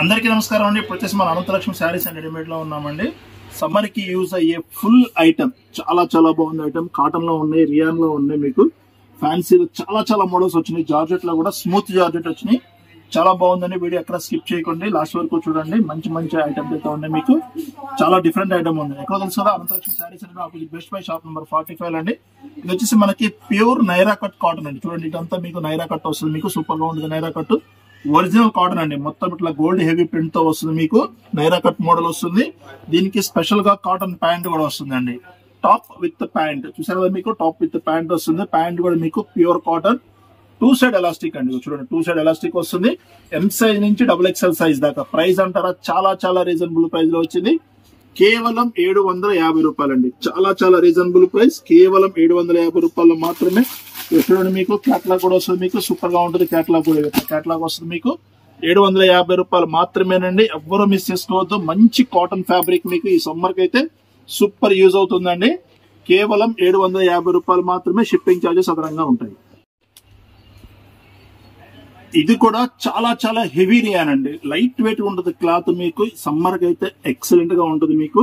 అందరికీ నమస్కారం అండి. ఇప్పుడు వచ్చేసి మన అనంతలక్ష్మి శారీస్ అండ్ రెడీమేడ్ లో ఉన్నామండి. సమ్మర్ కి యూజ్ అయ్యే ఫుల్ ఐటమ్, చాలా చాలా బాగుంది ఐటమ్. కాటన్ లో ఉన్నాయి, రియాన్ లో ఉన్నాయి, మీకు ఫ్యాన్సీలో చాలా చాలా మోడల్స్ వచ్చినాయి. జార్జెట్ లో కూడా స్మూత్ జార్జెట్ వచ్చినాయి. చాలా బాగుందండి. వీడియో ఎక్కడ స్కిప్ చేయకండి, లాస్ట్ వరకు చూడండి. మంచి మంచి ఐటమ్స్ అయితే ఉన్నాయి, మీకు చాలా డిఫరెంట్ ఐటమ్ ఉంది. ఎక్కడ తెలుసు కదా, అనంతలక్ష్మి శారీస్ అంటే opposite best by shop number 45 అండి. ఇది వచ్చేసి మనకి ప్యూర్ నైరా కట్ కాటన్ అండి. చూడండి, ఇదంతా మీకు నైరా కట్ వస్తుంది. మీకు సూపర్ గా ఉంటుంది నైరా కట్. ఒరిజినల్ కాటన్ అండి, మొత్తం ఇట్లా గోల్డ్ హెవీ ప్రింట్ తో వస్తుంది. మీకు నైరా కట్ మోడల్ వస్తుంది. దీనికి స్పెషల్ గా కాటన్ ప్యాంట్ కూడా వస్తుంది అండి. టాప్ విత్ ప్యాంట్ చూసారు కదా, మీకు టాప్ విత్ ప్యాంట్ వస్తుంది. ప్యాంట్ కూడా మీకు ప్యూర్ కాటన్, 2 సైడ్ ఎలాస్టిక్ అండి. చూడండి, 2 సైడ్ ఎలాస్టిక్ వస్తుంది. ఎం సైజ్ నుంచి XXL సైజ్ దాకా. ప్రైస్ అంటారా, చాలా చాలా రీజనబుల్ ప్రైస్ లో వచ్చింది. కేవలం 750 రూపాయలండి. చాలా చాలా రీజనబుల్ ప్రైస్, కేవలం 750 రూపాయలు మాత్రమే. చూడండి, మీకు క్యాట్లాగ్ కూడా వస్తుంది. మీకు సూపర్ గా ఉంటుంది. క్యాట్లాగ్ కూడా క్యాట్లాగ్ వస్తుంది. మీకు 750 రూపాయలు మాత్రమేనండి. ఎవ్వరూ మిస్ చేసుకోవద్దు. మంచి కాటన్ ఫ్యాబ్రిక్ మీకు ఈ సమ్మర్ కి అయితే సూపర్ యూజ్ అవుతుందండి. కేవలం 750 రూపాయలు మాత్రమే. షిప్పింగ్ ఛార్జెస్ అదనంగా ఉంటాయి. ఇది కూడా చాలా చాలా హెవీ రియాన్ అండి. లైట్ వెయిట్ ఉంటుంది క్లాత్. మీకు సమ్మర్ కి అయితే ఎక్సలెంట్ గా ఉంటుంది. మీకు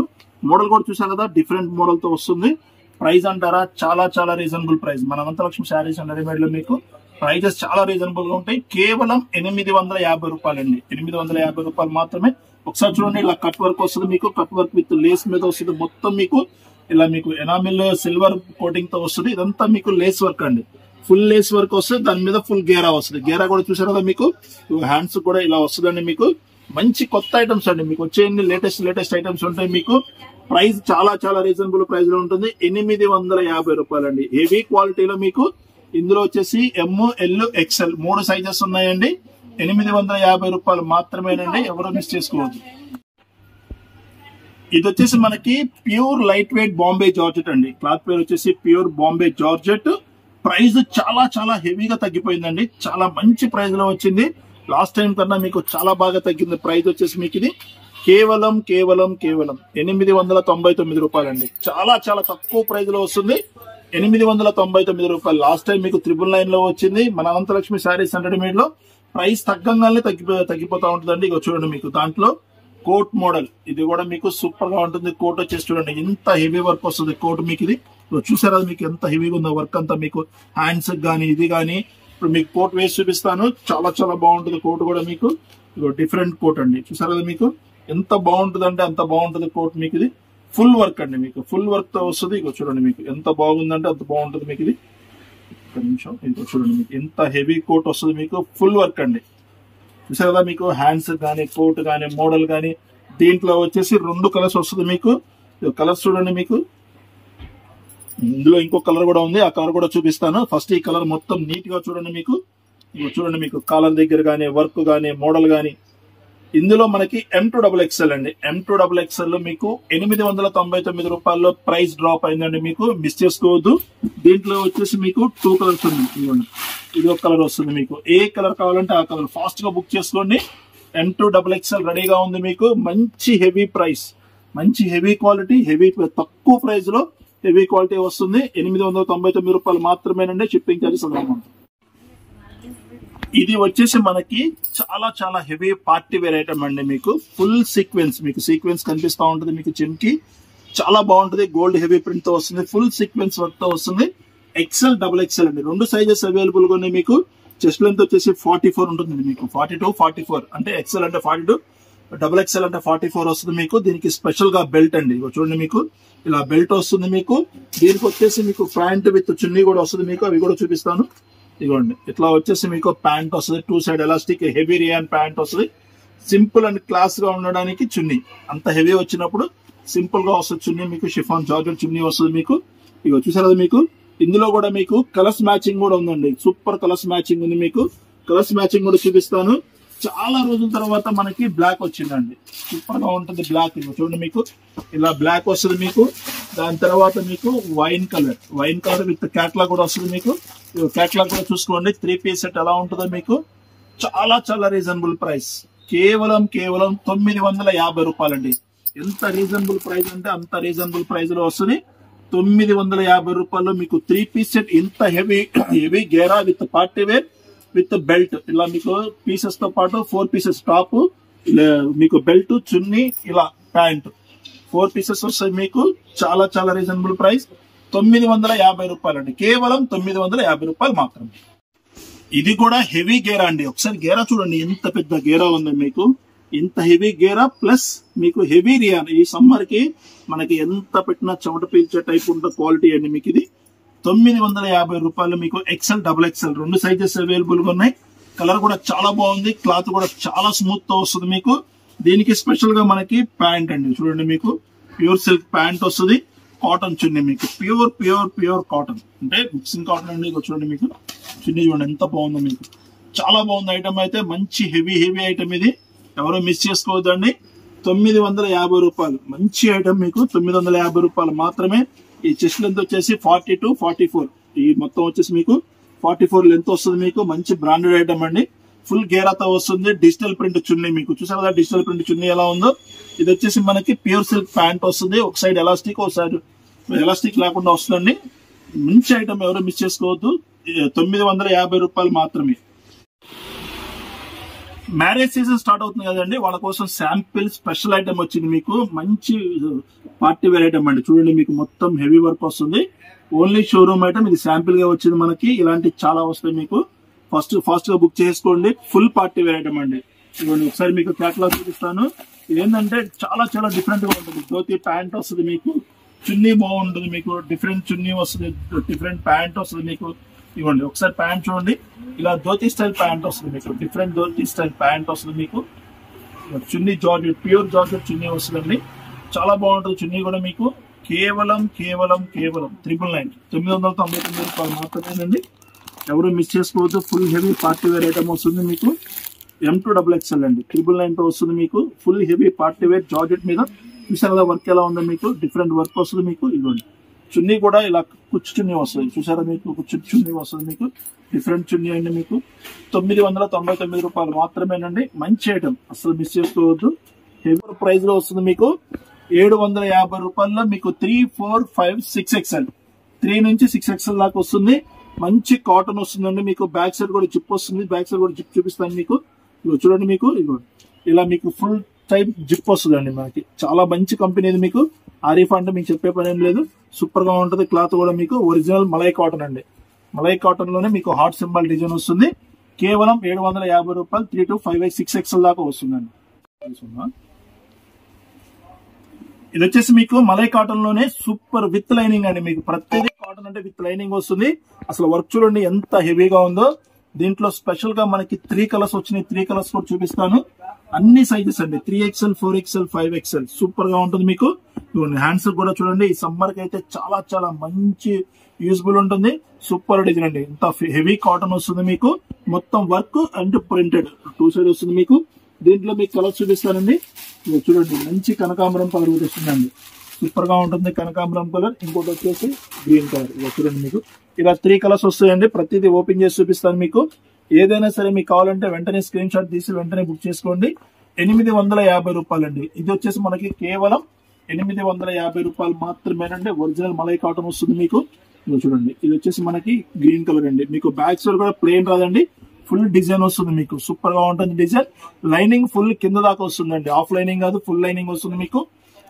మోడల్ కూడా చూసారు కదా, డిఫరెంట్ మోడల్ తో వస్తుంది. ప్రైస్ అంటారా, చాలా చాలా రీజనబుల్ ప్రైస్. మన అనంతలక్ష్మి శారీస్ అండ్ రెడీమేడ్ లో మీకు ప్రైజెస్ చాలా రీజనబుల్ గా ఉంటాయి. కేవలం 850 రూపాయలండి. 850 రూపాయలు మాత్రమే. ఒకసారి చూడండి, ఇలా కట్ వర్క్ వస్తుంది. మీకు కట్ వర్క్ విత్ లేస్ మీద వస్తుంది. మొత్తం మీకు ఇలా మీకు ఎనామిల్ సిల్వర్ కోటింగ్ తో వస్తుంది. ఇదంతా మీకు లేస్ వర్క్ అండి. ఫుల్ లేస్ వర్క్ వస్తుంది. దాని మీద ఫుల్ గేరా వస్తుంది. గేరా కూడా చూసారు కదా, మీకు హ్యాండ్స్ కూడా ఇలా వస్తుందండి. మీకు మంచి కొత్త ఐటమ్స్ అండి. మీకు వచ్చేయండి లేటెస్ట్ ఐటమ్స్ ఉంటాయి. మీకు ప్రైస్ చాలా చాలా రీజనబుల్ ప్రైస్ లో ఉంటుంది. 850 రూపాయలండి. హెవీ క్వాలిటీలో మీకు ఇందులో వచ్చేసి ML XL 3 సైజెస్ ఉన్నాయండి. 850 రూపాయలు మాత్రమేనండి. ఎవరు మిస్ చేసుకోవద్దు. ఇది వచ్చేసి మనకి pure light weight Bombay georgette అండి. క్లాత్ పేరు వచ్చేసి ప్యూర్ బాంబే జార్జెట్. ప్రైస్ చాలా చాలా హెవీగా తగ్గిపోయిందండి. చాలా మంచి ప్రైస్ లో వచ్చింది. లాస్ట్ టైం కన్నా మీకు చాలా బాగా తగ్గింది. ప్రైస్ వచ్చేసి మీకు ఇది కేవలం 899 రూపాయలండి. చాలా చాలా తక్కువ ప్రైస్ లో వస్తుంది. 899 రూపాయలు. లాస్ట్ టైం మీకు 999 లో వచ్చింది. మన అనంతలక్ష్మి శారీస్ అండ్ రెడీమేడ్ లో ప్రైస్ తగ్గంగానే తగ్గిపోతా ఉంటుందండి. ఇక చూడండి, మీకు దాంట్లో కోట్ మోడల్. ఇది కూడా మీకు సూపర్ గా ఉంటుంది. కోట్ వచ్చేసి చూడండి, ఇంత హెవీ వర్క్ వస్తుంది. కోట్ మీకు ఇది చూసారా, మీకు ఎంత హెవీగా ఉందో వర్క్ అంతా. మీకు హ్యాండ్స్ గానీ ఇది గానీ. ఇప్పుడు మీకు కోట్ వేసి చూపిస్తాను. చాలా చాలా బాగుంటుంది. కోట్ కూడా మీకు డిఫరెంట్ కోట్ అండి. చూసారా కదా, మీకు ఎంత బాగుంటుంది అంటే అంత బాగుంటుంది కోట్. మీకు ఇది ఫుల్ వర్క్ అండి. మీకు ఫుల్ వర్క్ తో వస్తుంది. ఇక చూడండి, మీకు ఎంత బాగుందంటే అంత బాగుంటుంది. మీకు ఇది ఒక్క నిమిషం. ఇక చూడండి, మీకు ఎంత హెవీ కోట్ వస్తుంది. మీకు ఫుల్ వర్క్ అండి. చూసారు కదా, మీకు హ్యాండ్స్ కానీ కోట్ కానీ మోడల్ కానీ. దీంట్లో వచ్చేసి 2 కలర్స్ వస్తుంది. మీకు కలర్స్ చూడండి. మీకు ఇందులో ఇంకో కలర్ కూడా ఉంది. ఆ కలర్ కూడా చూపిస్తాను. ఫస్ట్ ఈ కలర్ మొత్తం నీట్ గా చూడండి. మీకు చూడండి, మీకు కాలర్ దగ్గర కానీ వర్క్ కానీ మోడల్ కానీ. ఇందులో మనకి M2XXL అండి. M2XXL మీకు 899 రూపాయల్లో ప్రైస్ డ్రాప్ అయిందండి. మీకు మిస్ చేసుకోవద్దు. దీంట్లో వచ్చేసి మీకు 2 కలర్స్ ఉంది. ఇది ఒక కలర్ వస్తుంది. మీకు ఏ కలర్ కావాలంటే ఆ కలర్ ఫాస్ట్ గా బుక్ చేసుకోండి. M2XXL రెడీగా ఉంది. మీకు మంచి హెవీ ప్రైస్, మంచి హెవీ క్వాలిటీ, హెవీ తక్కువ ప్రైస్ లో హెవీ క్వాలిటీ వస్తుంది. 899 రూపాయలు మాత్రమేనండి. షిప్పింగ్ ఛార్జెస్ అదనంగా ఉంటుంది. ఇది వచ్చేసి మనకి చాలా చాలా హెవీ పార్టీ వేర్ ఐటమ్ అండి. మీకు ఫుల్ సీక్వెన్స్, మీకు సీక్వెన్స్ కనిపిస్తా ఉంటుంది. మీకు చెంకి చాలా బాగుంటుంది. గోల్డ్ హెవీ ప్రింట్ తో వస్తుంది. ఫుల్ సీక్వెన్స్ వర్క్ తో వస్తుంది. XL XXL అండి. 2 సైజెస్ అవైలబుల్ గా ఉన్నాయి. మీకు చెస్ట్ లెంత్ వచ్చేసి 44 ఉంటుంది. మీకు 42, 44 అంటే XL అంటే 42, XXL అంటే 44 వస్తుంది. మీకు దీనికి స్పెషల్ గా బెల్ట్ అండి. చూడండి, మీకు ఇలా బెల్ట్ వస్తుంది. మీకు దీనికి వచ్చేసి మీకు ప్యాంట్ విత్ చున్నీ కూడా వస్తుంది. మీకు అవి కూడా చూపిస్తాను. ఇదిగోండి, ఇట్లా వచ్చేసి మీకు ప్యాంట్ వస్తుంది. 2 side elastic heavy rayon pant వస్తుంది. సింపుల్ అండ్ క్లాస్ గా ఉండడానికి చున్నీ. అంత హెవీ వచ్చినప్పుడు సింపుల్ గా వస్తుంది చున్నీ. మీకు షిఫాన్ జార్జెట్ చున్నీ వస్తుంది. మీకు ఇగో చూసారా, మీకు ఇందులో కూడా మీకు కలర్స్ మ్యాచింగ్ కూడా ఉందండి. సూపర్ కలర్స్ మ్యాచింగ్ ఉంది. మీకు కలర్స్ మ్యాచింగ్ కూడా చూపిస్తాను. చాలా రోజుల తర్వాత మనకి బ్లాక్ వచ్చిందండి. సూపర్ గా ఉంటుంది బ్లాక్. చూడండి, మీకు ఇలా బ్లాక్ వస్తుంది. మీకు దాని తర్వాత మీకు వైన్ కలర్ విత్ క్యాట్లాగ్ కూడా వస్తుంది. మీకు క్యాట్లాగ్ కూడా చూసుకోండి. 3 పీస్ సెట్ ఎలా ఉంటుందో. మీకు చాలా చాలా రీజనబుల్ ప్రైస్. కేవలం 950 రూపాయలండి. ఎంత రీజనబుల్ ప్రైస్ అంటే అంత రీజనబుల్ ప్రైస్ లో వస్తుంది. 950 రూపాయల్లో మీకు 3 పీస్ సెట్. ఇంత హెవీ గేరా with party wear with belt. ఇలా మీకు పీసెస్ తో పాటు 4 పీసెస్ టాప్, మీకు బెల్ట్, చున్నీ, ఇలా ప్యాంట్ 4 పీసెస్ వస్తాయి మీకు. చాలా చాలా రీజనబుల్ ప్రైస్, 950 రూపాయలండి. కేవలం 950 రూపాయలు మాత్రమే. ఇది కూడా హెవీ గేరా అండి. ఒకసారి గేరా చూడండి, ఎంత పెద్ద గేరా ఉంది మీకు. ఇంత హెవీ గేరా ప్లస్ మీకు హెవీ రియాన్. ఈ సమ్మర్ కి మనకి ఎంత పెట్టినా చెమట పీల్చే టైప్ ఉంటుంది క్వాలిటీ అండి మీకు ఇది. 950 రూపాయలు మీకు. XL, double XL 2 sizes available గా ఉన్నాయి. కలర్ కూడా చాలా బాగుంది, క్లాత్ కూడా చాలా స్మూత్ తో వస్తుంది మీకు. దీనికి స్పెషల్ గా మనకి ప్యాంట్ అండి చూడండి, మీకు ప్యూర్ సిల్క్ ప్యాంట్ వస్తుంది. కాటన్ చున్నీ మీకు, ప్యూర్ ప్యూర్ ప్యూర్ కాటన్, అంటే మిక్సింగ్ కాటన్ అండి. చూడండి మీకు చున్నీ చూడండి ఎంత బాగుందో మీకు. చాలా బాగుంది ఐటమ్ అయితే, మంచి హెవీ హెవీ ఐటమ్ ఇది. ఎవరో మిస్ చేసుకోవద్దండి. 950 రూపాయలు మంచి ఐటమ్ మీకు. 950 రూపాయలు మాత్రమే. ఈ చెస్ట్ లెంత్ వచ్చేసి 42, 44. ఈ మొత్తం వచ్చేసి మీకు 44 లెంత్ వస్తుంది మీకు. మంచి బ్రాండెడ్ ఐటమ్ అండి. ఫుల్ గేరాతో వస్తుంది. డిజిటల్ ప్రింట్ చున్నీ మీకు చూసారు కదా, డిజిటల్ ప్రింట్ చున్నీ ఎలా ఉందో. ఇది వచ్చేసి మనకి ప్యూర్ సిల్క్ ప్యాంట్ వస్తుంది. ఒక సైడ్ ఎలాస్టిక్, ఒక సైడ్ ఎలాస్టిక్ లేకుండా వస్తుందండి. మంచి ఐటమ్, ఎవరు మిస్ చేసుకోవద్దు. 950 రూపాయలు మాత్రమే. మ్యారేజ్ సీజన్ స్టార్ట్ అవుతుంది కదండి, వాళ్ళ కోసం శాంపిల్ స్పెషల్ ఐటమ్ వచ్చింది మీకు. మంచి పార్టీ వేర్ ఐటమ్ అండి. చూడండి మీకు మొత్తం హెవీ వర్క్ వస్తుంది. ఓన్లీ షోరూమ్ ఐటమ్ ఇది. శాంపిల్ గా వచ్చింది మనకి. ఇలాంటి చాలా వస్తాయి మీకు. ఫాస్ట్ గా బుక్ చేసుకోండి. ఫుల్ పార్టీ వేర్ ఐటమ్ అండి. చూడండి ఒకసారి మీకు క్యాటలాగ్ చూపిస్తాను. ఏంటంటే చాలా చాలా డిఫరెంట్ గా ఉంటుంది. ధోతి ప్యాంట్ వస్తుంది మీకు. చున్నీ బాగుంటుంది మీకు. డిఫరెంట్ చున్నీ వస్తుంది, డిఫరెంట్ ప్యాంట్ వస్తుంది మీకు. ఇవ్వండి ఒకసారి ప్యాంట్ చూడండి, ఇలా ధోతి స్టైల్ ప్యాంట్ వస్తుంది మీకు. డిఫరెంట్ ధోతి స్టైల్ ప్యాంట్ వస్తుంది మీకు. చున్నీ జార్జెట్, ప్యూర్ జార్జెట్ చున్నీ వస్తుందండి. చాలా బాగుంటుంది చున్నీ కూడా మీకు. కేవలం కేవలం కేవలం 999 రూపాయలు మాత్రమేనండి. ఎవరు మిస్ చేసుకోవద్దు. Full heavy party wear item వస్తుంది మీకు. M2XXL అండి. 999 తో వస్తుంది మీకు. Full heavy party wear georgette మీద. చూసారు కదా వర్క్ ఎలా ఉందో మీకు. డిఫరెంట్ వర్క్ వస్తుంది మీకు. ఇవ్వండి చున్నీ కూడా ఇలా కుచ్చు చున్నీ వస్తుంది. చూసారా మీకు, కుచ్చు చున్నీ వస్తుంది మీకు. డిఫరెంట్ చున్నీ అండి మీకు. 999 రూపాయలు మాత్రమేనండి. మంచి ఐటమ్, అసలు మిస్ చేసుకోవద్దు. హెవీ ప్రైస్ లో వస్తుంది మీకు. 750 రూపాయల్లో మీకు 3, 4, 5, 6XL, 3 నుంచి 6XL దాకా వస్తుంది. మంచి కాటన్ వస్తుందండి మీకు. బ్యాక్ సైడ్ కూడా జిప్ వస్తుంది. బ్యాక్ సైడ్ కూడా జిప్ చూపిస్తాను మీకు. చూడండి మీకు ఇలా మీకు ఫుల్ టైప్ జిప్ వస్తుందండి మనకి. చాలా మంచి కంపెనీ ఇది మీకు. ఆరిఫ్ అంటే మీకు చెప్పే పని ఏం లేదు. సూపర్ గా ఉంటుంది. క్లాత్ కూడా మీకు ఒరిజినల్ మలై కాటన్ అండి. మలై కాటన్ లోనే మీకు హార్ట్ సింబల్ డిజైన్ వస్తుంది. కేవలం 750 రూపాయలు. 3 to 5, 6XL దాకా వస్తుందండి. ఇది వచ్చేసి మీకు మలై కాటన్ లోనే సూపర్ విత్ లైనింగ్ అండి. మీకు ప్రతిదీ కాటన్ అంటే విత్ లైనింగ్ వస్తుంది. అసలు వర్క్ చూడండి ఎంత హెవీగా ఉందో. దీంట్లో స్పెషల్ గా మనకి 3 కలర్స్ వచ్చినాయి. 3 కలర్స్ కూడా చూపిస్తాను. అన్ని సైజెస్ అండి. 3XL, 4XL, 5XL సూపర్ గా ఉంటుంది మీకు. హ్యాండ్స్ కూడా చూడండి. ఈ సమ్మర్ కి అయితే చాలా చాలా మంచి యూస్ఫుల్ ఉంటుంది. సూపర్ డిజైన్ అండి. ఇంత హెవీ కాటన్ వస్తుంది మీకు. మొత్తం వర్క్ అండ్ ప్రింటెడ్ 2 సైడ్ వస్తుంది మీకు. దీంట్లో మీకు కలర్స్ చూపిస్తానండి. చూడండి మంచి కనకాంబరం కలర్ వస్తుందండి. సూపర్ గా ఉంటుంది కనకాంబరం కలర్. ఇంకోటి వచ్చేసి గ్రీన్ కలర్. చూడండి మీకు ఇలా 3 కలర్స్ వస్తాయండి. ప్రతిదీ ఓపెన్ చేసి చూపిస్తాను మీకు. ఏదైనా సరే మీకు కావాలంటే వెంటనే స్క్రీన్ షాట్ తీసి వెంటనే బుక్ చేసుకోండి. 850 రూపాయలండి. ఇది వచ్చేసి మనకి కేవలం 850 రూపాయలు మాత్రమేనండి. ఒరిజినల్ మలై కాటన్ వస్తుంది మీకు. చూడండి ఇది వచ్చేసి మనకి గ్రీన్ కలర్ అండి. మీకు బ్యాక్ సైడ్ కూడా ప్లెయిన్ రాదండి, ఫుల్ డిజైన్ వస్తుంది మీకు. సూపర్ గా ఉంటుంది డిజైన్. లైనింగ్ ఫుల్ కింద దాకా వస్తుందండి. హాఫ్ లైనింగ్ కాదు, ఫుల్ లైనింగ్ వస్తుంది మీకు.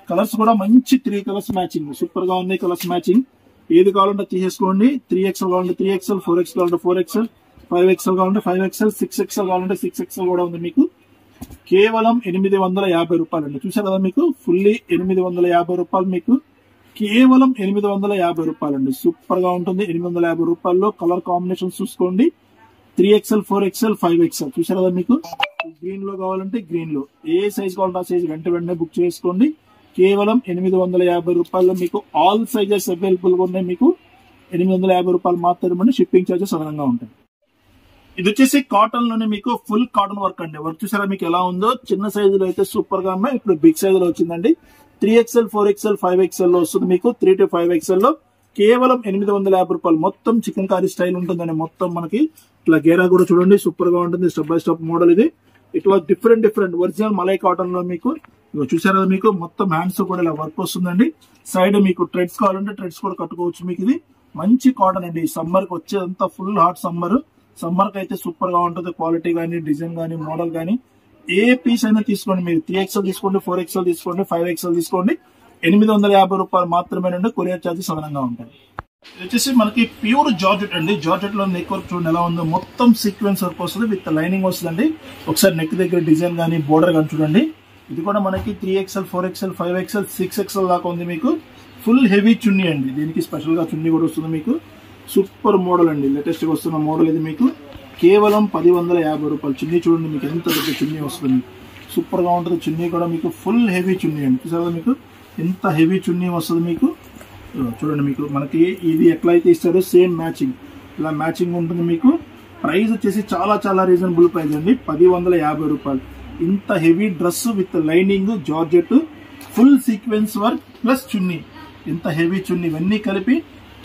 కలర్స్ కూడా మంచి 3 కలర్స్ మ్యాచింగ్. సూపర్ గా ఉంది కలర్స్ మ్యాచింగ్. ఏది కావాలంటే తీసేసుకోండి. 3XL కావాలంటే 3XL, 4XL కావాలంటే 4XL, 5XL కావాలంటే 5XL, 6XL కావాలంటే 6XL కూడా ఉంది మీకు. కేవలం 850 రూపాయలు అండి. చూసారు కదా మీకు ఫుల్లీ 850 రూపాయలు మీకు. కేవలం 850 రూపాయలండి. సూపర్ గా ఉంటుంది. 850 రూపాయల్లో కలర్ కాంబినేషన్ చూసుకోండి. 3XL, 4XL, 5XL చూసారు కదా మీకు. గ్రీన్ లో కావాలంటే గ్రీన్ లో, ఏ సైజ్ కావాలంటే ఆ సైజ్ వెంటనే బుక్ చేసుకోండి. కేవలం 850 రూపాయల్లో మీకు ఆల్ సైజెస్ అవైలబుల్ గా ఉన్నాయి మీకు. 850 రూపాయలు మాత్రమే. షిప్పింగ్ చార్జెస్ అదనంగా ఉంటాయి. ఇది వచ్చేసి కాటన్ లోనే మీకు ఫుల్ కాటన్ వర్క్ అండి. వర్క్ చూసారా మీకు ఎలా ఉందో. చిన్న సైజులో అయితే సూపర్ గా ఉన్నాయి. ఇప్పుడు బిగ్ సైజులో వచ్చిందండి. 3XL, 4XL, 5XL లో వస్తుంది మీకు. 3 to 5XL లో కేవలం 850 రూపాయలు. మొత్తం చికెన్ కారీ స్టైల్ ఉంటుందండి. మొత్తం మనకి ఇట్లా గేరా కూడా చూడండి సూపర్ గా ఉంటుంది. స్టెప్ బై స్టెప్ మోడల్ ఇది. ఇట్లా డిఫరెంట్ ఒరిజినల్ మలై కాటన్ లో మీకు. చూసారా మీకు మొత్తం హ్యాండ్స్ కూడా ఇలా వర్క్ వస్తుందండి. సైడ్ మీకు ట్రెడ్స్ కావాలంటే ట్రెడ్స్ కూడా కట్టుకోవచ్చు మీకు. ఇది మంచి కాటన్ అండి. సమ్మర్ కి వచ్చేదంతా ఫుల్ హాట్ సమ్మర్. సమ్మర్ కి అయితే సూపర్ గా ఉంటుంది. క్వాలిటీ గానీ, డిజైన్ గానీ, మోడల్ గానీ ఏ పీస్ అయినా తీసుకోండి, మీరు 3XL తీసుకోండి, 4XL తీసుకోండి, 5XL తీసుకోండి, 850 రూపాయలు మాత్రమేనండి. కొరియర్ ఛార్జెస్ అదనంగా ఉంటాయి. ఇది వచ్చేసి మనకి ప్యూర్ జార్జెట్ అండి. జార్జెట్ లో నెక్ వర్క్ చూడండి ఎలా ఉందో, మొత్తం సీక్వెన్స్ వర్క్ వస్తుంది, విత్ లైనింగ్ వస్తుందండి. ఒకసారి నెక్ దగ్గర డిజైన్ కానీ బోర్డర్ కానీ చూడండి. ఇది కూడా మనకి 3XL, 4XL, 5XL, 6XL దాకా ఉంది. మీకు ఫుల్ హెవీ చున్నీ అండి. దీనికి స్పెషల్ గా చున్నీ కూడా వస్తుంది మీకు. సూపర్ మోడల్ అండి, లేటెస్ట్ గా వస్తున్న మోడల్ ఇది. మీకు కేవలం 1050 రూపాయలు. చున్నీ చూడండి మీకు ఎంత పెద్ద చున్నీ వస్తుంది, సూపర్ గా ఉంటుంది. చున్నీ కూడా మీకు ఫుల్ హెవీ చున్నీ అండి. చూసారా మీకు ఎంత హెవీ చున్నీ వస్తుంది మీకు. చూడండి మీకు మనకి ఇది ఎట్లా అయితే ఇస్తారో సేమ్ మ్యాచింగ్, ఇలా మ్యాచింగ్ ఉంటుంది మీకు. ప్రైస్ వచ్చేసి చాలా చాలా రీజనబుల్ ప్రైస్ అండి, 1050 రూపాయలు. ఇంత heavy dress with lining, georgette, full sequence work plus చున్నీ, ఇంత హెవీ చున్నీ ఇవన్నీ కలిపి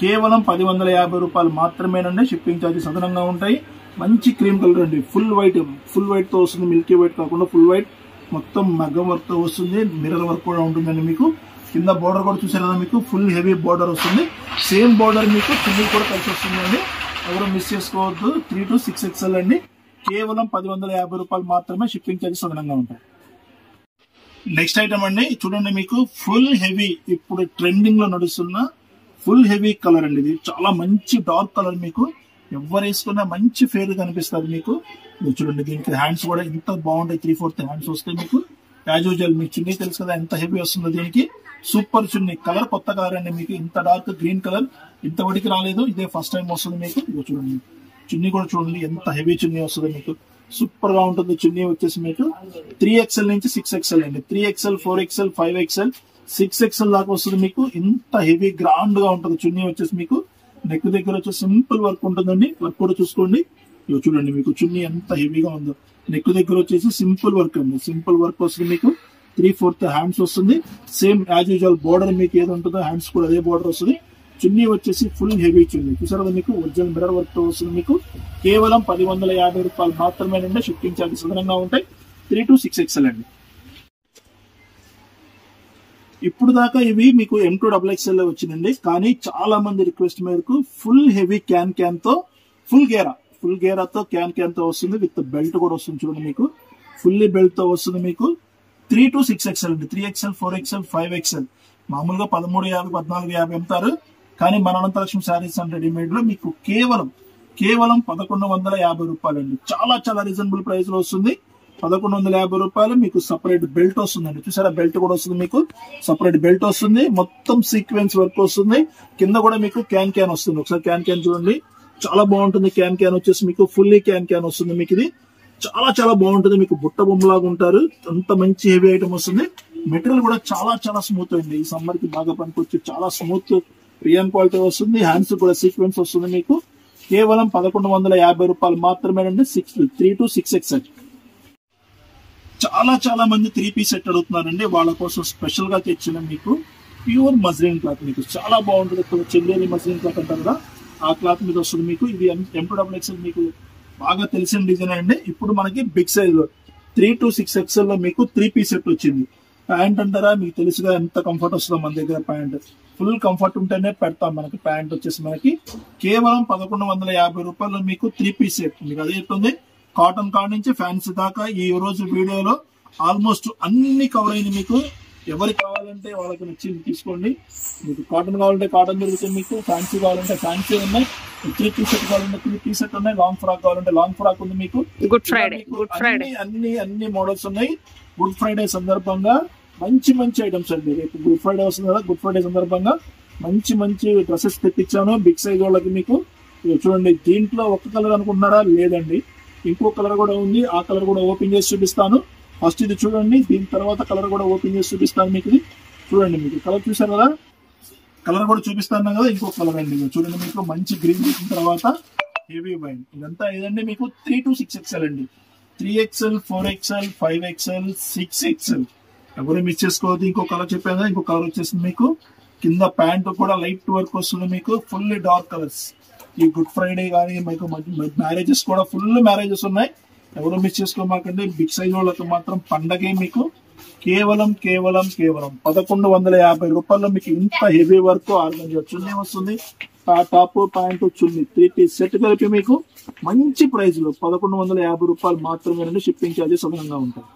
కేవలం 1050 రూపాయలు మాత్రమేనండి. షిప్పింగ్ ఛార్జెస్ అదనంగా ఉంటాయి. మంచి క్రీమ్ కలర్ అండి, ఫుల్ వైట్ తో వస్తుంది, మిల్కీ వైట్ కాకుండా ఫుల్ వైట్, మొత్తం మగ్గం వర్క్ తో వస్తుంది. మిర్రర్ వర్క్ కూడా ఉంటుందండి మీకు. కింద బోర్డర్ కూడా చూసారు కదా మీకు, ఫుల్ హెవీ బోర్డర్ వస్తుంది. సేమ్ బోర్డర్ మీకు చున్నీ కూడా కలిసి వస్తుందండి, ఎవరు మిస్ చేసుకోవద్దు. 3 to 6XL అండి. కేవలం 1050 రూపాయలు మాత్రమే. షిప్పింగ్ ఛార్జెస్ అదనంగా ఉంటాయి. నెక్స్ట్ ఐటమ్ అండి, చూడండి మీకు ఫుల్ హెవీ, ఇప్పుడు ట్రెండింగ్ లో నడుస్తున్న ఫుల్ హెవీ కలర్ అండి. ఇది చాలా మంచి డార్క్ కలర్, మీకు ఎవరు వేసుకున్నా మంచి ఫేర్ కనిపిస్తుంది మీకు. చూడండి దీనికి హ్యాండ్స్ కూడా ఎంత బాగుంటాయి, 3/4 హ్యాండ్స్ వస్తాయి మీకు. యాజ్ యూజువల్ మీ చున్నీ తెలుసు కదా ఎంత హెవీ వస్తుందో. దీనికి సూపర్ చున్నీ, కలర్ కొత్త కలర్ అండి మీకు. ఇంత డార్క్ గ్రీన్ కలర్ ఇంతవరకు రాలేదు, ఇదే ఫస్ట్ టైం వస్తుంది మీకు. ఇదిగో చూడండి చున్నీ కూడా చూడండి ఎంత హెవీ చున్నీ వస్తుంది మీకు, సూపర్ గా ఉంటుంది. చున్నీ వచ్చేసి మీకు 3XL నుంచి 6XL అండి. 3XL, 4XL, 5XL, 6XL దాకా వస్తుంది మీకు. ఇంత హెవీ గ్రాండ్ గా ఉంటుంది చున్నీ వచ్చేసి మీకు. నెక్ దగ్గర వచ్చేసి సింపుల్ వర్క్ ఉంటుందండి, వర్క్ కూడా చూసుకోండి. ఇవి చూడండి మీకు చున్నీ ఎంత హెవీగా ఉందో. నెక్ దగ్గర వచ్చేసి సింపుల్ వర్క్ అండి, సింపుల్ వర్క్ వస్తుంది మీకు. 3/4 హ్యాండ్స్ వస్తుంది. సేమ్ యాజ్ యూజువల్ బోర్డర్ మీకు ఏది ఉంటుందో హ్యాండ్స్ కూడా అదే బోర్డర్ వస్తుంది. చున్నీ వచ్చేసి ఫుల్ హెవీ చున్నీ చూసారు కదా మీకు, ఒరిజినల్ మిర్రర్ వర్క్ తో వస్తుంది మీకు. కేవలం 1050 రూపాయలు మాత్రమేనండి. షిప్పింగ్ ఛార్జెస్ అదనంగా ఉంటాయి. 3 to 6XL అండి. ఇప్పుడు దాకా ఇవి మీకు M2XXL లో వచ్చిందండి, కానీ చాలా మంది రిక్వెస్ట్ మేరకు ఫుల్ హెవీ క్యాన్ తో ఫుల్ గేరాతో క్యాన్ తో వస్తుంది. విత్ బెల్ట్ కూడా వస్తుంది చూడండి మీకు, ఫుల్లీ బెల్ట్ తో వస్తుంది మీకు. 3 to 6XL అండి. 3XL, 4XL, 5XL మామూలుగా 1350, 1450 అమ్ముతారు, కానీ మన అనంతలక్ష్మి శారీస్ అండ్ రెడీమేడ్ లో మీకు కేవలం 1150 రూపాయలు అండి. చాలా చాలా రీజనబుల్ ప్రైస్ లో వస్తుంది. 1150 రూపాయలు. మీకు సపరేట్ బెల్ట్ వస్తుందండి, చూసారా బెల్ట్ కూడా వస్తుంది మీకు. సపరేట్ బెల్ట్ వస్తుంది, మొత్తం సీక్వెన్స్ వర్క్ వస్తుంది. కింద కూడా మీకు క్యాన్ వస్తుంది. ఒకసారి క్యాన్ చూడండి, చాలా బాగుంటుంది. క్యాన్ వచ్చేసి మీకు ఫుల్లీ క్యాన్ వస్తుంది మీకు. ఇది చాలా చాలా బాగుంటుంది మీకు, బుట్ట బొమ్మలాగా ఉంటారు. అంత మంచి హెవీ ఐటమ్ వస్తుంది. మెటీరియల్ కూడా చాలా చాలా స్మూత్ అండి, ఈ సమ్మర్ కి బాగా పనికొచ్చి చాలా స్మూత్ రియాన్ క్వాలిటీ వస్తుంది. హ్యాండ్స్ కూడా సీక్వెన్స్ వస్తుంది మీకు. కేవలం 1150 రూపాయలు మాత్రమేనండి. 3 to 6XL. చాలా చాలా మంది 3-piece సెట్ అడుగుతున్నారండి, వాళ్ళ కోసం స్పెషల్ గా తెచ్చిన మీకు ప్యూర్ మజ్లిన్ క్లాత్. మీకు చాలా బాగుంటుంది. చెల్లేని మజ్లిన్ క్లాత్ అంటారు కదా, ఆ క్లాత్ మీద వస్తుంది మీకు. ఇది M2XXL మీకు బాగా తెలిసిన డిజైన్ అండి. ఇప్పుడు మనకి బిగ్ సైజ్ లో 3 to 6XL లో మీకు 3-piece సెట్ వచ్చింది. ప్యాంట్ అంటారా, మీకు తెలుసుగా ఎంత కంఫర్ట్ వస్తుందో మన దగ్గర. ప్యాంట్ ఫుల్ కంఫర్ట్ ఉంటేనే పెడతాం. మనకి ప్యాంట్ వచ్చేసి మనకి కేవలం 1150 రూపాయలు మీకు 3-piece సెట్. మీకు అదే చెప్తుంది, కాటన్ కాడ నుంచి ఫ్యాన్సీ దాకా ఈ రోజు వీడియోలో ఆల్మోస్ట్ అన్ని కవర్ అయింది మీకు. ఎవరికి కావాలంటే వాళ్ళకి నచ్చింది తీసుకోండి. మీకు కాటన్ కావాలంటే కాటన్ దొరుకుతుంది మీకు, ఫ్యాన్సీ కావాలంటే ఫ్యాన్సీ ఉన్నాయి, 3-piece సెట్ కావాలంటే 3-piece సెట్ ఉన్నాయి, లాంగ్ ఫ్రాక్ కావాలంటే లాంగ్ ఫ్రాక్ ఉంది మీకు. అన్ని మోడల్స్ ఉన్నాయి. గుడ్ ఫ్రైడే సందర్భంగా మంచి ఐటమ్స్ అండి. రేపు గుడ్ ఫ్రైడే వస్తుంది కదా, గుడ్ ఫ్రైడే సందర్భంగా మంచి డ్రెస్సెస్ తెప్పించాను బిగ్ సైజ్ వాళ్ళకి మీకు. చూడండి దీంట్లో ఒక కలర్ అనుకుంటున్నారా, లేదండి ఇంకో కలర్ కూడా ఉంది. ఆ కలర్ కూడా ఓపెన్ చేసి చూపిస్తాను. ఫస్ట్ ఇది చూడండి, దీని తర్వాత కలర్ కూడా ఓపెన్ చేసి చూపిస్తాను మీకు. ఇది చూడండి, మీకు కలర్ చూసారు కదా, కలర్ కూడా చూపిస్తాను కదా. ఇంకో కలర్ అండి చూడండి, మీకు మంచి గ్రీన్ తీసిన తర్వాత హెవీ వైన్. ఇదంతా ఏదండి మీకు 3 to 6XL అండి. 3XL, 4XL, 5XL, 6XL ఎవరు మిస్ చేసుకోవద్దు. ఇంకో కలర్ చెప్పాను కదా, ఇంకో కలర్ వచ్చేసింది మీకు. కింద ప్యాంట్ కూడా లైట్ వర్క్ వస్తుంది మీకు, ఫుల్లీ డార్క్ కలర్స్. ఈ గుడ్ ఫ్రైడే కానీ మీకు మ్యారేజెస్ కూడా ఫుల్ మ్యారేజెస్ ఉన్నాయి, ఎవరు మిస్ చేసుకోమాకండి. బిగ్ సైజ్ వాళ్ళకి మాత్రం పండగే మీకు. కేవలం 1150 రూపాయల్లో మీకు ఇంత హెవీ వర్క్ ఆర్గంజా చున్నీ వస్తుంది, టాప్ ప్యాంట్ చున్నీ 3 పీస్ సెట్ కలిపి మీకు మంచి ప్రైస్ లో 1150 రూపాయలు మాత్రమేనండి. షిప్పింగ్ ఛార్జెస్ అదనంగా ఉంటాయి.